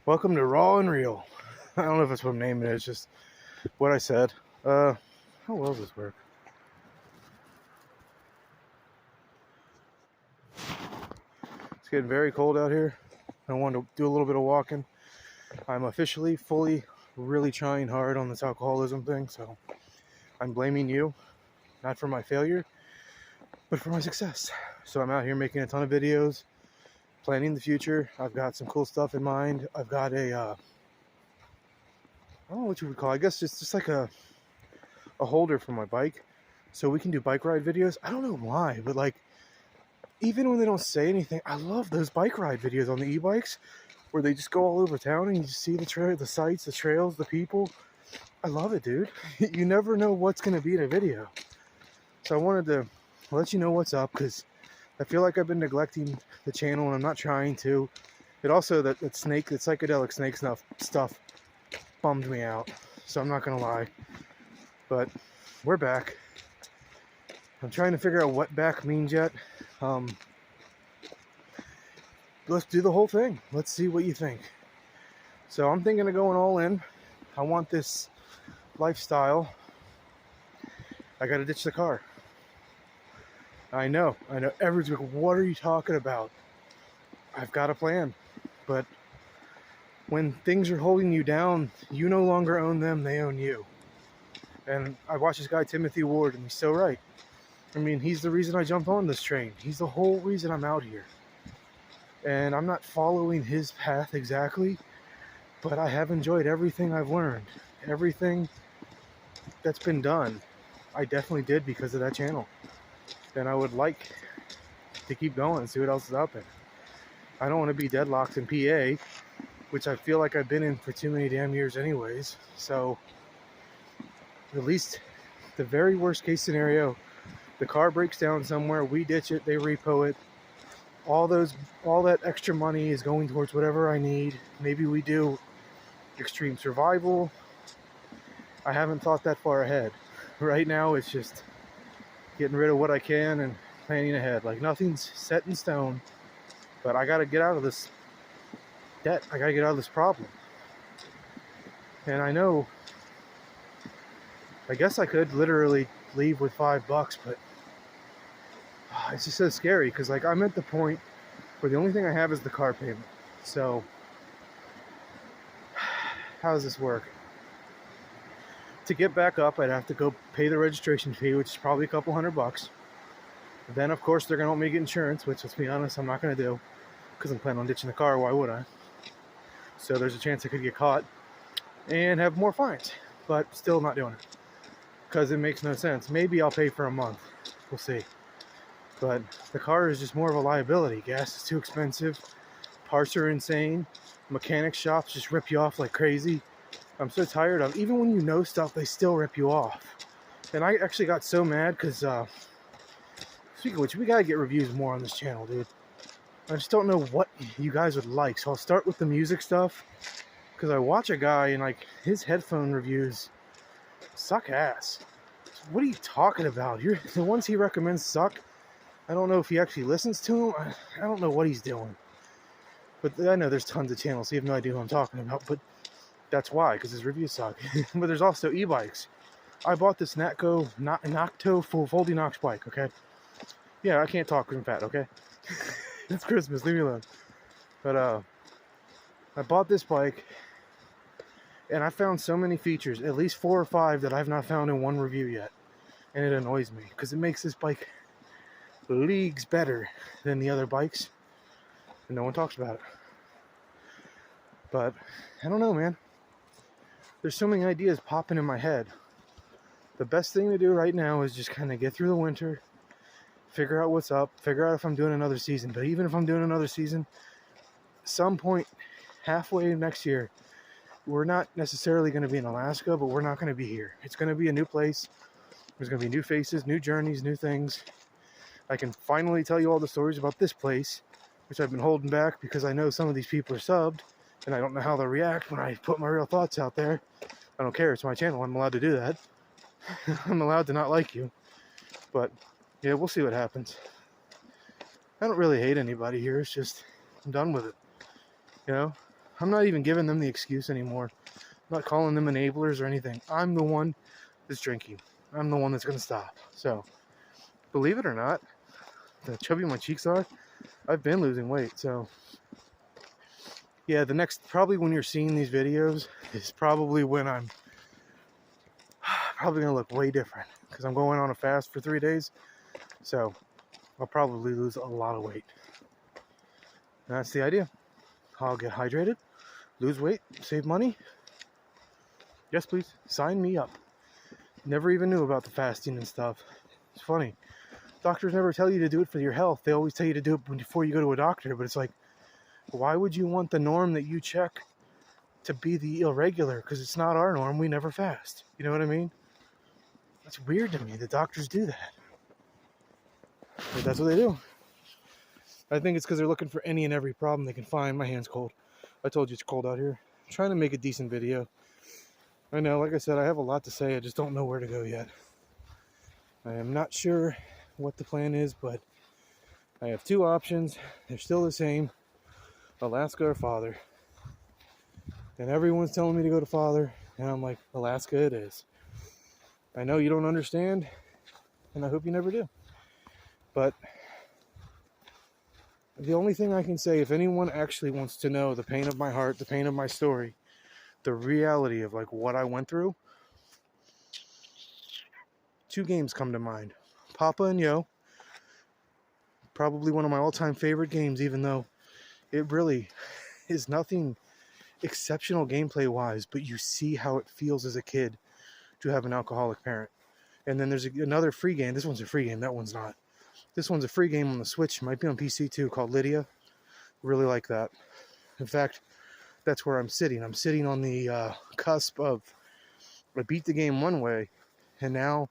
Welcome to Raw and Real. I don't know if that's what I'm naming it. It's just what I said. How well does this work? It's getting very cold out here. I wanted to do a little bit of walking. I'm officially, fully, really trying hard on this alcoholism thing, so I'm blaming you, not for my failure, but for my success. So I'm out here making a ton of videos, planning the future. I've got some cool stuff in mind. I've got a, I don't know what you would call it. I guess it's just like a holder for my bike, so we can do bike ride videos. I don't know why, but like, even when they don't say anything, I love those bike ride videos on the e-bikes where they just go all over town and you just see the trail, the sights, the trails, the people. I love it, dude. You never know what's going to be in a video. So I wanted to let you know what's up, because I feel like I've been neglecting the channel and I'm not trying to. It also, that psychedelic snake stuff bummed me out. So I'm not going to lie. But we're back. I'm trying to figure out what back means yet. Let's do the whole thing. Let's see what you think. So I'm thinking of going all in. I want this lifestyle. I gotta ditch the car. I know. Everyone's like, what are you talking about? I've got a plan. But when things are holding you down, you no longer own them, they own you. And I watched this guy, Timothy Ward, and he's so right. I mean, he's the reason I jumped on this train. He's the whole reason I'm out here. And I'm not following his path exactly, but I have enjoyed everything I've learned. Everything that's been done, I definitely did because of that channel. And I would like to keep going and see what else is out there. I don't want to be deadlocked in PA, which I feel like I've been in for too many damn years anyways. So at least the very worst case scenario, the car breaks down somewhere, we ditch it, they repo it. All that extra money is going towards whatever I need. Maybe we do extreme survival. I haven't thought that far ahead. Right now it's just getting rid of what I can and planning ahead. Like, nothing's set in stone, but I gotta get out of this debt. I gotta get out of this problem. And I know, I guess I could literally leave with $5, but it's just so scary, because like, I'm at the point where the only thing I have is the car payment. So how does this work? To get back up, I'd have to go pay the registration fee, which is probably a couple $100. Then of course they're gonna want me to get insurance, which, let's be honest, I'm not gonna do, because I'm planning on ditching the car. Why would I? So there's a chance I could get caught and have more fines, but still not doing it because it makes no sense. Maybe I'll pay for a month, we'll see. But the car is just more of a liability. Gas is too expensive, parts are insane, mechanic shops just rip you off like crazy. I'm so tired of, even when you know stuff, they still rip you off. And I actually got so mad because, speaking of which, we gotta get reviews more on this channel, dude. I just don't know what you guys would like. So I'll start with the music stuff, because I watch a guy and like, his headphone reviews suck ass. What are you talking about? The ones he recommends suck. I don't know if he actually listens to them. I don't know what he's doing. But I know there's tons of channels, so you have no idea who I'm talking about. But that's why, because his reviews suck. But there's also e-bikes. I bought this Nocto full folding Nox bike, okay? Yeah, I can't talk because I'm fat, okay? It's Christmas, leave me alone. But I bought this bike, and I found so many features, at least 4 or 5 that I've not found in one review yet. And it annoys me, because it makes this bike leagues better than the other bikes, and no one talks about it. But I don't know, man. There's so many ideas popping in my head. The best thing to do right now is just kind of get through the winter, figure out what's up, figure out if I'm doing another season. But even if I'm doing another season, some point halfway next year, we're not necessarily going to be in Alaska, but we're not going to be here. It's going to be a new place. There's going to be new faces, new journeys, new things. I can finally tell you all the stories about this place, which I've been holding back because I know some of these people are subbed, and I don't know how they'll react when I put my real thoughts out there. I don't care. It's my channel. I'm allowed to do that. I'm allowed to not like you. But, yeah, we'll see what happens. I don't really hate anybody here. It's just, I'm done with it. You know? I'm not even giving them the excuse anymore. I'm not calling them enablers or anything. I'm the one that's drinking. I'm the one that's going to stop. So, believe it or not, the chubby my cheeks are, I've been losing weight. So, yeah, the next, probably when you're seeing these videos, is probably when I'm probably going to look way different. Because I'm going on a fast for 3 days. So, I'll probably lose a lot of weight. And that's the idea. I'll get hydrated, lose weight, save money. Yes, please, sign me up. Never even knew about the fasting and stuff. It's funny. Doctors never tell you to do it for your health. They always tell you to do it before you go to a doctor. But it's like, why would you want the norm that you check to be the irregular? Because it's not our norm. We never fast. You know what I mean? That's weird to me. The doctors do that. But that's what they do. I think it's because they're looking for any and every problem they can find. My hand's cold. I told you it's cold out here. I'm trying to make a decent video. I know, like I said, I have a lot to say. I just don't know where to go yet. I am not sure what the plan is, but I have two options. They're still the same. Alaska or Father. And everyone's telling me to go to Father. And I'm like, Alaska it is. I know you don't understand. And I hope you never do. But the only thing I can say, if anyone actually wants to know the pain of my heart, the pain of my story, the reality of like what I went through, two games come to mind. Papa and Yo. Probably one of my all-time favorite games, even though it really is nothing exceptional gameplay-wise, but you see how it feels as a kid to have an alcoholic parent. And then there's another free game. This one's a free game. That one's not. This one's a free game on the Switch. It might be on PC too, called Lydia. Really like that. In fact, that's where I'm sitting. I'm sitting on the cusp of, I beat the game one way, and now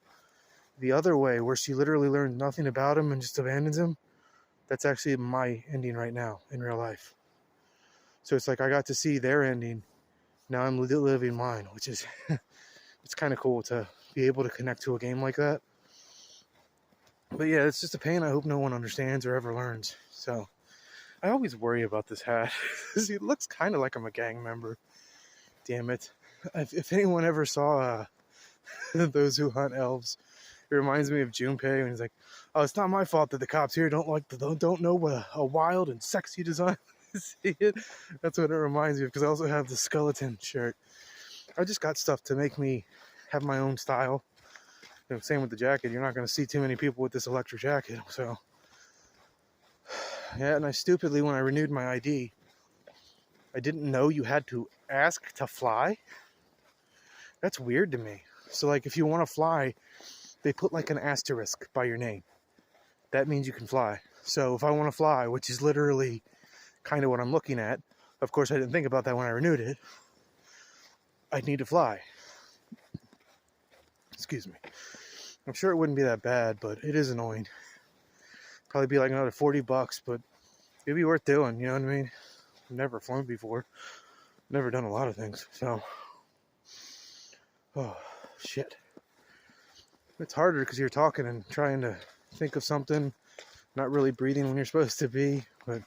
the other way, where she literally learns nothing about him and just abandons him. That's actually my ending right now in real life. So it's like I got to see their ending. Now I'm living mine, which is, it's kind of cool to be able to connect to a game like that. But yeah, it's just a pain I hope no one understands or ever learns. So I always worry about this hat. It looks kind of like I'm a gang member. Damn it. If anyone ever saw Those Who Hunt Elves, it reminds me of Junpei when he's like, "Oh, it's not my fault that the cops here don't know what a wild and sexy design." See it? That's what it reminds me of, because I also have the skeleton shirt. I just got stuff to make me have my own style. You know, same with the jacket. You're not going to see too many people with this electric jacket. So, yeah, and I stupidly, when I renewed my ID, I didn't know you had to ask to fly. That's weird to me. So, like, if you want to fly, they put like an asterisk by your name. That means you can fly. So if I want to fly, which is literally kind of what I'm looking at, of course I didn't think about that when I renewed it, I'd need to fly. Excuse me. I'm sure it wouldn't be that bad, but it is annoying. Probably be like another $40, but it'd be worth doing, you know what I mean? I've never flown before. Never done a lot of things, so. Oh, shit. It's harder because you're talking and trying to think of something, not really breathing when you're supposed to be, but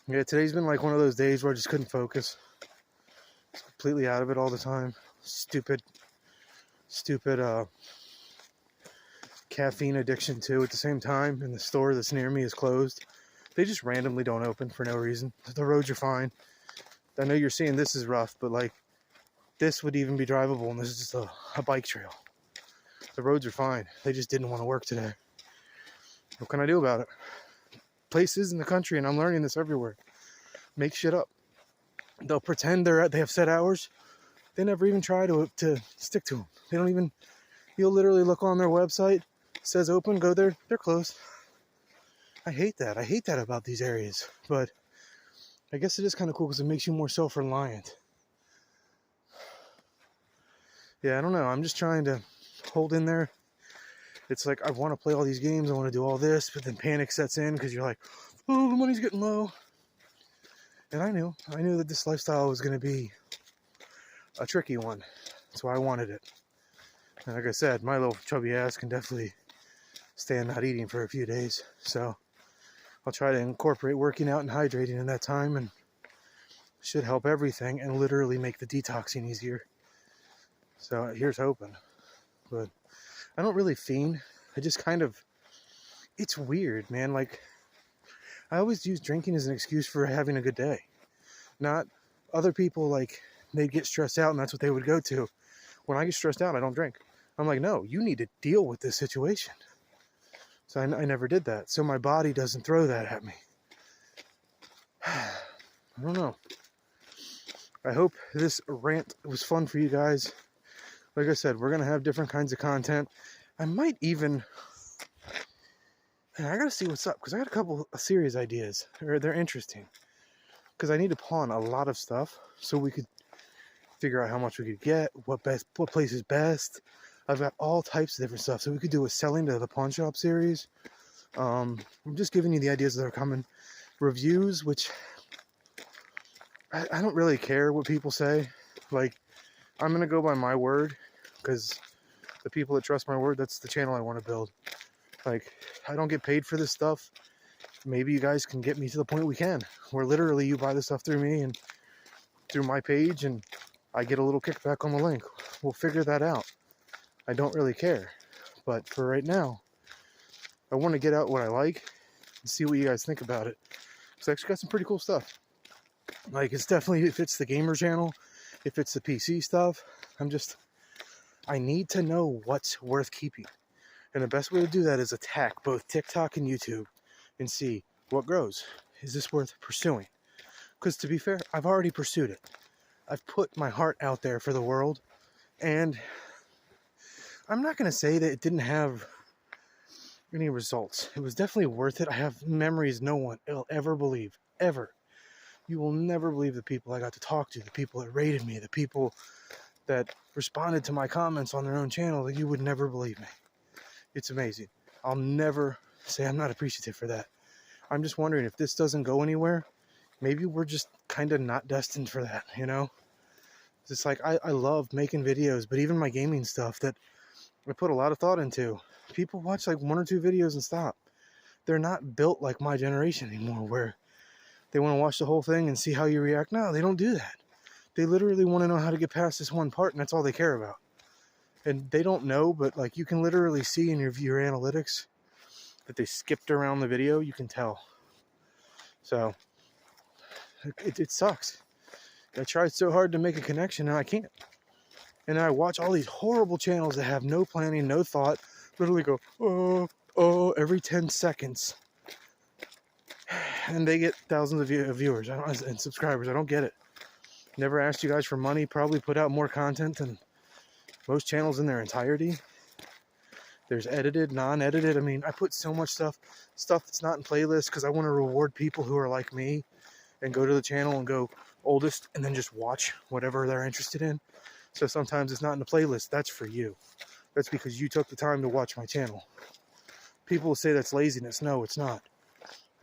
yeah, today's been like one of those days where I just couldn't focus. Just completely out of it all the time. Stupid caffeine addiction too at the same time, and the store that's near me is closed. They just randomly don't open for no reason. The roads are fine. I know you're seeing this is rough, but like this would even be drivable, and this is just a bike trail. The roads are fine. They just didn't want to work today. What can I do about it? Places in the country, and I'm learning this everywhere, make shit up. They'll pretend they have set hours. They never even try to stick to them. They don't even. You'll literally look on their website, says open, go there, they're closed. I hate that. I hate that about these areas. But I guess it is kind of cool because it makes you more self-reliant. Yeah, I don't know. I'm just trying to hold in there. It's like I want to play all these games, I want to do all this, but then panic sets in because you're like, oh, the money's getting low. And I knew that this lifestyle was going to be a tricky one. That's why I wanted it. And like I said, my little chubby ass can definitely stand not eating for a few days. So I'll try to incorporate working out and hydrating in that time and should help everything and literally make the detoxing easier. So here's hoping. But I don't really fiend. I just kind of, it's weird, man. Like, I always use drinking as an excuse for having a good day. Not other people, like, they'd get stressed out and that's what they would go to. When I get stressed out, I don't drink. I'm like, no, you need to deal with this situation. So I never did that. So my body doesn't throw that at me. I don't know. I hope this rant was fun for you guys. Like I said, we're going to have different kinds of content. I might even... I got to see what's up, because I got a couple of series ideas. They're interesting. Because I need to pawn a lot of stuff so we could figure out how much we could get, what place is best. I've got all types of different stuff. So we could do a selling to the pawn shop series. I'm just giving you the ideas that are coming. Reviews, which I don't really care what people say. Like, I'm going to go by my word, because the people that trust my word, that's the channel I want to build. Like, I don't get paid for this stuff. Maybe you guys can get me to the point we can, where literally you buy the stuff through me and through my page, and I get a little kickback on the link. We'll figure that out. I don't really care. But for right now, I want to get out what I like and see what you guys think about it. Because I actually got some pretty cool stuff. Like, it's definitely, if it's the gamer channel, if it's the PC stuff, I need to know what's worth keeping. And the best way to do that is attack both TikTok and YouTube and see what grows. Is this worth pursuing? Because to be fair, I've already pursued it. I've put my heart out there for the world, and I'm not going to say that it didn't have any results. It was definitely worth it. I have memories no one will ever believe, ever. You will never believe the people I got to talk to, the people that rated me, the people that responded to my comments on their own channel. That you would never believe me. It's amazing. I'll never say I'm not appreciative for that. I'm just wondering, if this doesn't go anywhere, maybe we're just kind of not destined for that, you know? It's like, I love making videos, but even my gaming stuff that I put a lot of thought into, people watch like 1 or 2 videos and stop. They're not built like my generation anymore, where they want to watch the whole thing and see how you react. No, they don't do that. They literally want to know how to get past this one part, and that's all they care about. And they don't know, but like, you can literally see in your viewer analytics that they skipped around the video. You can tell. So it sucks. I tried so hard to make a connection and I can't. And I watch all these horrible channels that have no planning, no thought, literally go, oh, every 10 seconds. And they get thousands of viewers and subscribers. I don't get it. Never asked you guys for money. Probably put out more content than most channels in their entirety. There's edited, non-edited. I mean, I put so much stuff that's not in playlists, because I want to reward people who are like me and go to the channel and go oldest and then just watch whatever they're interested in. So sometimes it's not in the playlist. That's for you. That's because you took the time to watch my channel. People will say that's laziness. No, it's not.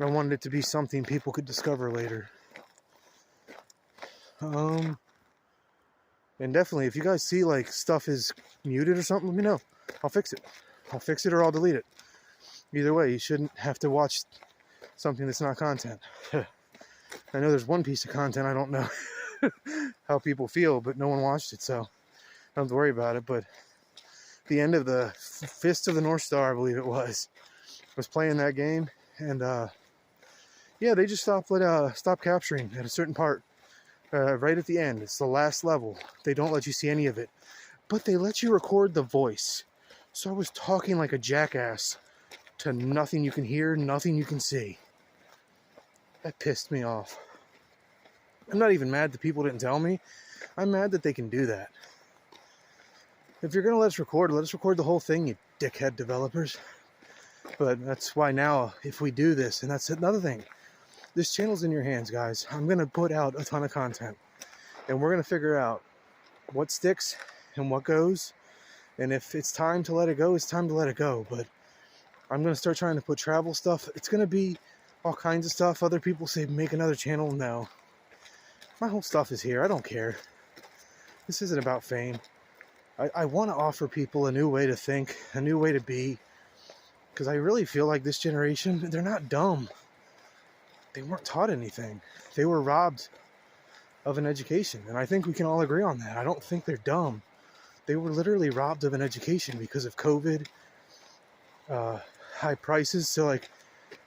I wanted it to be something people could discover later. And definitely, if you guys see like stuff is muted or something, let me know. I'll fix it. I'll fix it or I'll delete it. Either way, you shouldn't have to watch something that's not content. I know there's one piece of content I don't know how people feel, but no one watched it, so I don't have to worry about it. But the end of the Fist of the North Star, I believe it was playing that game, and yeah, they just stopped capturing at a certain part. Right at the end. It's the last level. They don't let you see any of it, but they let you record the voice. So I was talking like a jackass to nothing you can hear, nothing you can see. That pissed me off. I'm not even mad that people didn't tell me. I'm mad that they can do that. If you're going to let us record the whole thing, you dickhead developers. But that's why now, if we do this, and that's another thing, this channel's in your hands, guys. I'm going to put out a ton of content, and we're going to figure out what sticks and what goes. And if it's time to let it go, it's time to let it go. But I'm going to start trying to put travel stuff. It's going to be all kinds of stuff. Other people say make another channel. No. My whole stuff is here. I don't care. This isn't about fame. I want to offer people a new way to think, a new way to be. Because I really feel like this generation, they're not dumb. They weren't taught anything. They were robbed of an education. And I think we can all agree on that. I don't think they're dumb. They were literally robbed of an education because of COVID, high prices. So, like,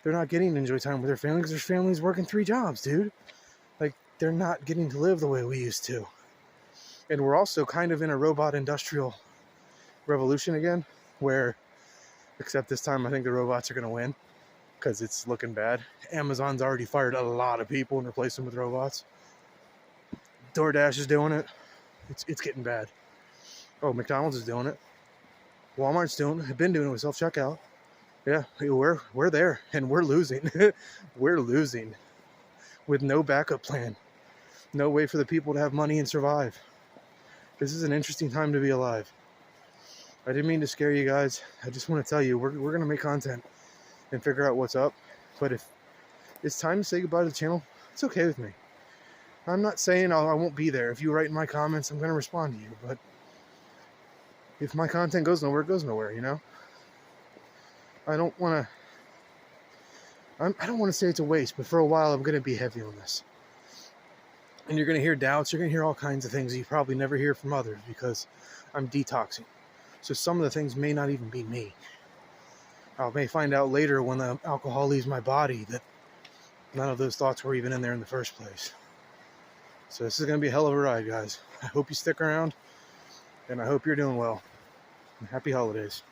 they're not getting to enjoy time with their families. Their families working 3 jobs, dude. Like, they're not getting to live the way we used to. And we're also kind of in a robot industrial revolution again, where, except this time, I think the robots are going to win because it's looking bad. Amazon's already fired a lot of people and replaced them with robots. DoorDash is doing it. It's getting bad. Oh, McDonald's is doing it. Walmart's doing it. Been doing it with self-checkout. Yeah, we're there, and we're losing. We're losing with no backup plan. No way for the people to have money and survive. This is an interesting time to be alive. I didn't mean to scare you guys. I just want to tell you, we're going to make content and figure out what's up. But if it's time to say goodbye to the channel, it's okay with me. I'm not saying I won't be there. If you write in my comments, I'm going to respond to you. But if my content goes nowhere, it goes nowhere, you know? I don't want to say it's a waste, but for a while I'm going to be heavy on this. And you're going to hear doubts. You're going to hear all kinds of things you probably never hear from others because I'm detoxing. So some of the things may not even be me. I may find out later when the alcohol leaves my body that none of those thoughts were even in there in the first place. So this is going to be a hell of a ride, guys. I hope you stick around, and I hope you're doing well. And happy holidays.